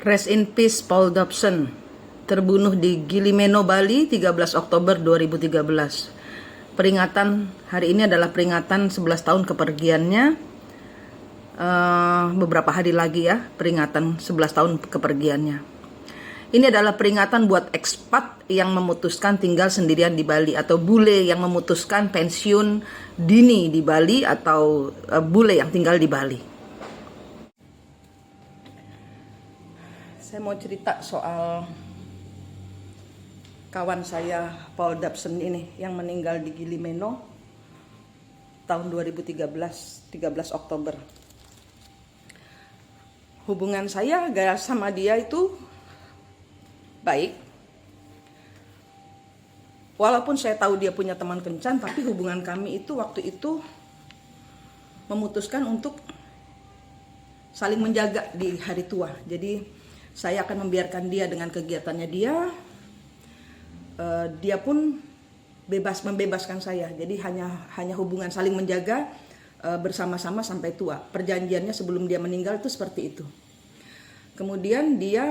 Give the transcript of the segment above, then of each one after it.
Rest in peace Paul Dobson, terbunuh di Gili Meno, Bali 13 Oktober 2013. Peringatan hari ini adalah peringatan 11 tahun kepergiannya. Beberapa hari lagi ya, peringatan 11 tahun kepergiannya. Ini adalah peringatan buat ekspat yang memutuskan tinggal sendirian di Bali, atau bule yang memutuskan pensiun dini di Bali, atau bule yang tinggal di Bali. Saya mau cerita soal kawan saya Paul Dobson ini yang meninggal di Gili Meno tahun 2013, 13 Oktober. Hubungan saya sama dia itu baik. Walaupun saya tahu dia punya teman kencan, tapi hubungan kami itu waktu itu memutuskan untuk saling menjaga di hari tua. Jadi saya akan membiarkan dia dengan kegiatannya dia. Dia pun membebaskan saya. Jadi hanya hubungan saling menjaga bersama-sama sampai tua. Perjanjiannya sebelum dia meninggal itu seperti itu. Kemudian dia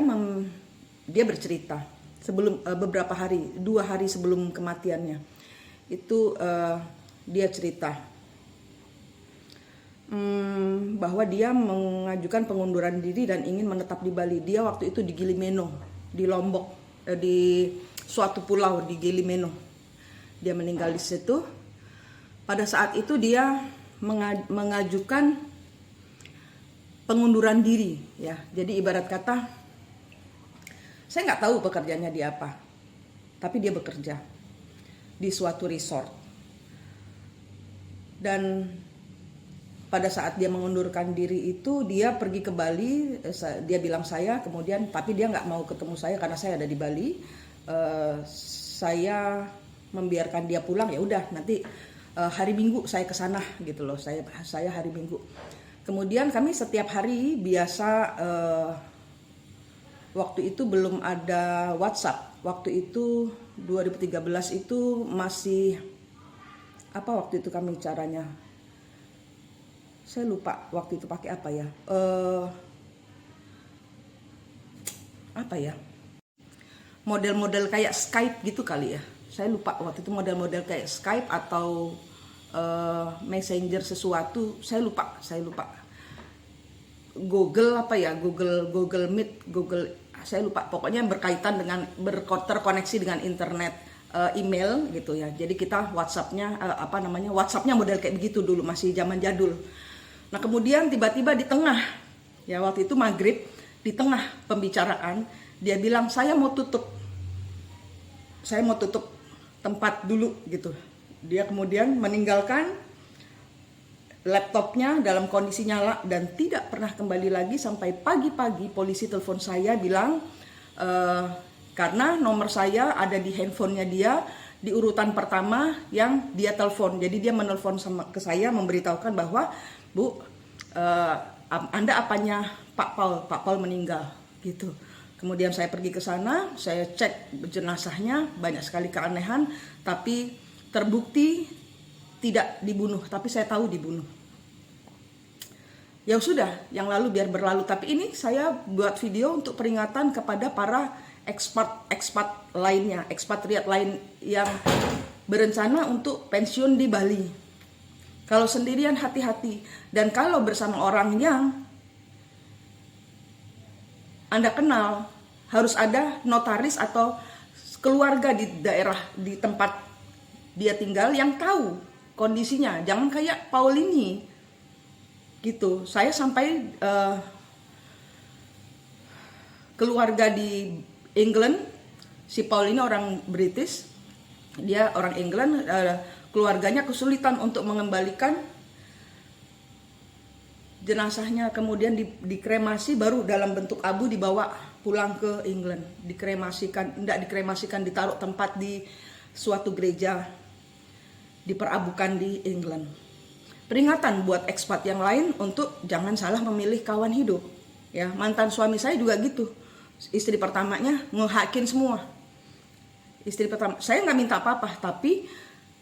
bercerita sebelum beberapa hari, 2 hari sebelum kematiannya. Itu dia cerita bahwa dia mengajukan pengunduran diri dan ingin menetap di Bali. Dia waktu itu di Gili Meno, di Lombok, di suatu pulau di Gili Meno. Dia meninggal di situ. Pada saat itu dia mengajukan pengunduran diri, ya. Jadi ibarat kata, saya nggak tahu pekerjaannya dia apa, tapi dia bekerja di suatu resort. Dan pada saat dia mengundurkan diri itu, dia pergi ke Bali. Dia bilang saya, kemudian tapi dia nggak mau ketemu saya karena saya ada di Bali. Saya membiarkan dia pulang, ya udah nanti hari Minggu saya ke sana gitu loh. Saya hari Minggu. Kemudian kami setiap hari biasa, waktu itu belum ada WhatsApp. Waktu itu 2013 itu masih apa waktu itu kami caranya? Saya lupa waktu itu pakai apa ya. Apa ya? Model-model kayak Skype gitu kali ya. Saya lupa waktu itu model-model kayak Skype atau Messenger sesuatu. Saya lupa. Google apa ya? Google Meet, saya lupa. Pokoknya berkaitan dengan terkoneksi dengan internet, email gitu ya. Jadi kita WhatsApp-nya WhatsApp-nya model kayak begitu dulu, masih zaman jadul. Nah kemudian tiba-tiba di tengah, ya waktu itu maghrib, di tengah pembicaraan, dia bilang saya mau tutup tempat dulu gitu. Dia kemudian meninggalkan laptopnya dalam kondisi nyala dan tidak pernah kembali lagi sampai pagi-pagi. Polisi telepon saya bilang karena nomor saya ada di handphonenya dia di urutan pertama yang dia telepon. Jadi dia menelpon ke saya memberitahukan bahwa Bu, Anda apanya Pak Paul meninggal gitu. Kemudian saya pergi ke sana, saya cek jenazahnya, banyak sekali keanehan, tapi terbukti tidak dibunuh, tapi saya tahu dibunuh. Ya sudah, yang lalu biar berlalu. Tapi ini saya buat video untuk peringatan kepada para ekspat lainnya, ekspatriat lain yang berencana untuk pensiun di Bali. Kalau sendirian hati-hati, dan kalau bersama orang yang Anda kenal, harus ada notaris atau keluarga di daerah, di tempat dia tinggal yang tahu kondisinya. Jangan kayak Paul ini gitu. Saya sampai keluarga di England, si Paul ini orang British, dia orang England, keluarganya kesulitan untuk mengembalikan jenazahnya. Kemudian dikremasi, baru dalam bentuk abu dibawa pulang ke England. Tidak dikremasikan, ditaruh tempat di suatu gereja, diperabukan di England. Peringatan buat ekspat yang lain untuk jangan salah memilih kawan hidup. Ya, mantan suami saya juga gitu. Istri pertamanya ngehakin semua. Istri pertama, saya nggak minta apa-apa, tapi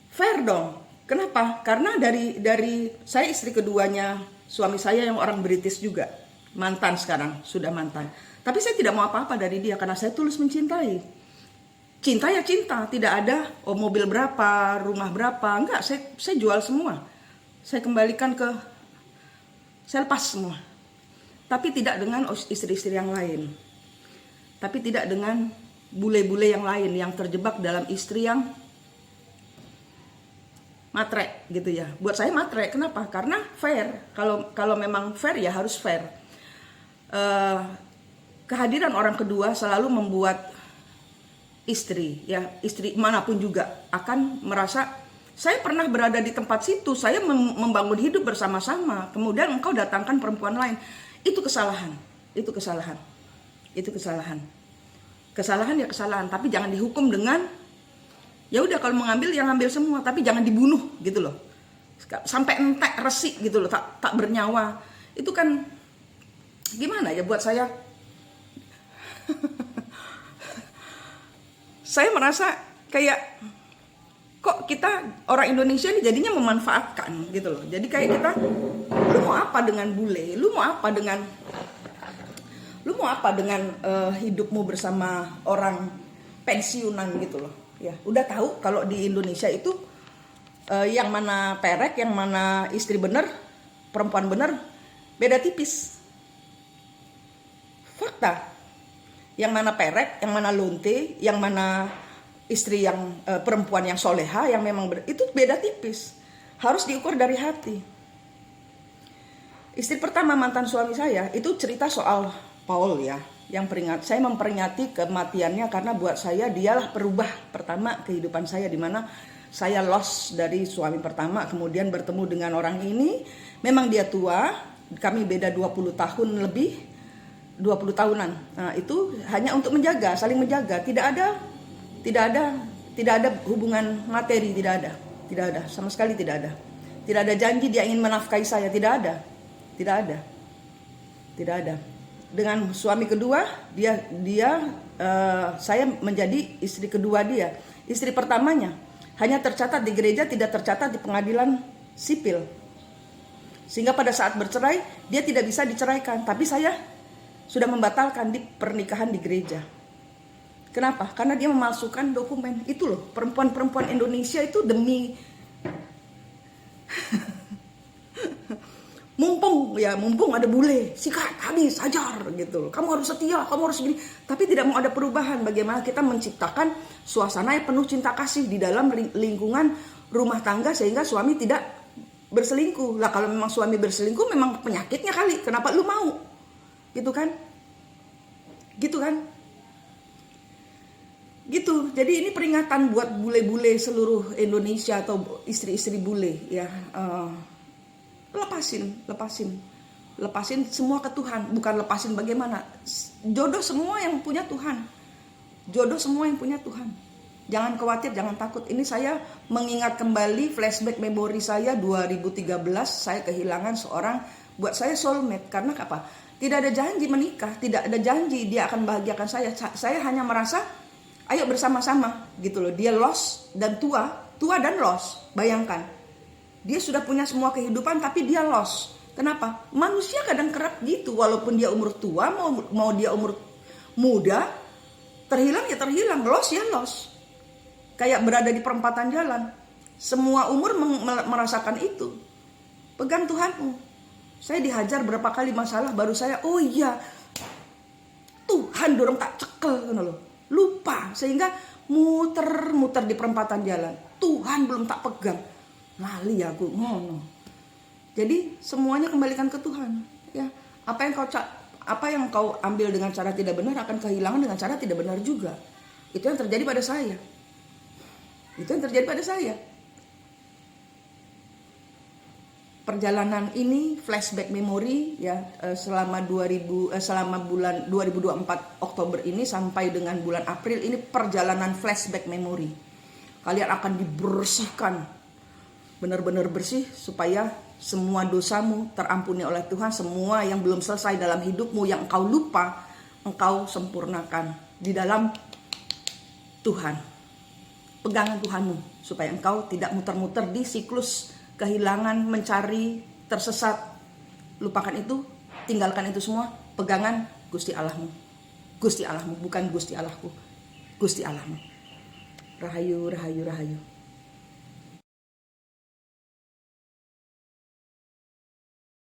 fair dong. Kenapa? Karena dari saya istri keduanya suami saya yang orang British juga. mantan sekarang, sudah mantan. Tapi saya tidak mau apa-apa dari dia karena saya tulus mencintai. Cinta ya cinta, tidak ada mobil berapa, rumah berapa, enggak, saya jual semua. Saya kembalikan saya lepas semua. Tapi tidak dengan istri-istri yang lain. Tapi tidak dengan bule-bule yang lain yang terjebak dalam istri yang matre gitu ya. Buat saya matre, kenapa? Karena fair. Kalau memang fair ya harus fair. Kehadiran orang kedua selalu membuat istri manapun juga akan merasa saya pernah berada di tempat situ, saya membangun hidup bersama-sama, kemudian engkau datangkan perempuan lain. Itu kesalahan. Kesalahan ya kesalahan, tapi jangan dihukum dengan ya udah kalau mengambil yang ambil semua, tapi jangan dibunuh gitu loh. Sampai entek resik gitu loh, tak bernyawa. Itu kan gimana ya buat saya. Saya merasa kayak kok kita orang Indonesia ini jadinya memanfaatkan gitu loh. Jadi kayak kita, lu mau apa dengan bule? Lu mau apa dengan hidupmu bersama orang pensiunan gitu loh. Ya, udah tahu kalau di Indonesia itu yang mana perek, yang mana istri bener, perempuan bener, beda tipis. Fakta. Yang mana perek, yang mana lonte, yang mana istri yang perempuan yang soleha, yang memang itu beda tipis. Harus diukur dari hati. Istri pertama mantan suami saya itu cerita soal Paul ya, yang saya memperingati kematiannya karena buat saya dialah perubah pertama kehidupan saya, di mana saya lost dari suami pertama, kemudian bertemu dengan orang ini. Memang dia tua, kami beda 20 tahun lebih, 20 tahunan. Nah, itu hanya untuk menjaga, saling menjaga. Tidak ada hubungan materi, tidak ada, sama sekali tidak ada. Tidak ada janji dia ingin menafkahi saya, tidak ada. Dengan suami kedua, saya menjadi istri kedua dia. Istri pertamanya hanya tercatat di gereja, tidak tercatat di pengadilan sipil. Sehingga pada saat bercerai, dia tidak bisa diceraikan. Tapi saya sudah membatalkan di pernikahan di gereja. Kenapa? Karena dia memalsukan dokumen. Itu loh, perempuan-perempuan Indonesia itu demi mumpung ada bule, sikat, habis, hajar gitu loh. Kamu harus setia, kamu harus gini. Tapi tidak mau ada perubahan. Bagaimana kita menciptakan suasana yang penuh cinta kasih di dalam lingkungan rumah tangga sehingga suami tidak berselingkuh. Lah kalau memang suami berselingkuh memang penyakitnya kali. Kenapa lu mau? Gitu kan. Jadi ini peringatan buat bule-bule seluruh Indonesia atau istri-istri bule ya. Lepasin semua ke Tuhan. Bukan lepasin bagaimana. Jodoh semua yang punya Tuhan. Jangan khawatir, jangan takut. Ini saya mengingat kembali flashback memori saya 2013. Saya kehilangan seorang, buat saya soulmate. Karena apa? Tidak ada janji menikah, tidak ada janji dia akan bahagiakan saya. Saya hanya merasa, ayo bersama-sama gitu loh. Dia lost dan tua dan lost. Bayangkan, dia sudah punya semua kehidupan tapi dia lost. Kenapa? Manusia kadang kerap gitu, walaupun dia umur tua, mau dia umur muda, terhilang ya terhilang, lost ya lost. Kayak berada di perempatan jalan. Semua umur merasakan itu. Pegang Tuhanmu. Saya dihajar berapa kali masalah baru saya, oh iya, Tuhan dorong tak cekel gitu loh. Lupa, sehingga muter di perempatan jalan. Tuhan belum tak pegang. Lali aku ngono. Jadi semuanya kembalikan ke Tuhan, ya. Apa yang kau ambil dengan cara tidak benar akan kehilangan dengan cara tidak benar juga. Itu yang terjadi pada saya. Perjalanan ini flashback memori ya, selama bulan 2024 Oktober ini sampai dengan bulan April ini perjalanan flashback memori. Kalian akan dibersihkan benar-benar bersih supaya semua dosamu terampuni oleh Tuhan. Semua yang belum selesai dalam hidupmu yang engkau lupa, engkau sempurnakan di dalam Tuhan. Pegangan Tuhanmu supaya engkau tidak muter-muter di siklus kehilangan, mencari, tersesat. Lupakan itu, tinggalkan itu semua, pegangan Gusti Allahmu. Gusti Allahmu, bukan Gusti Allahku. Gusti Allahmu. Rahayu, rahayu, rahayu.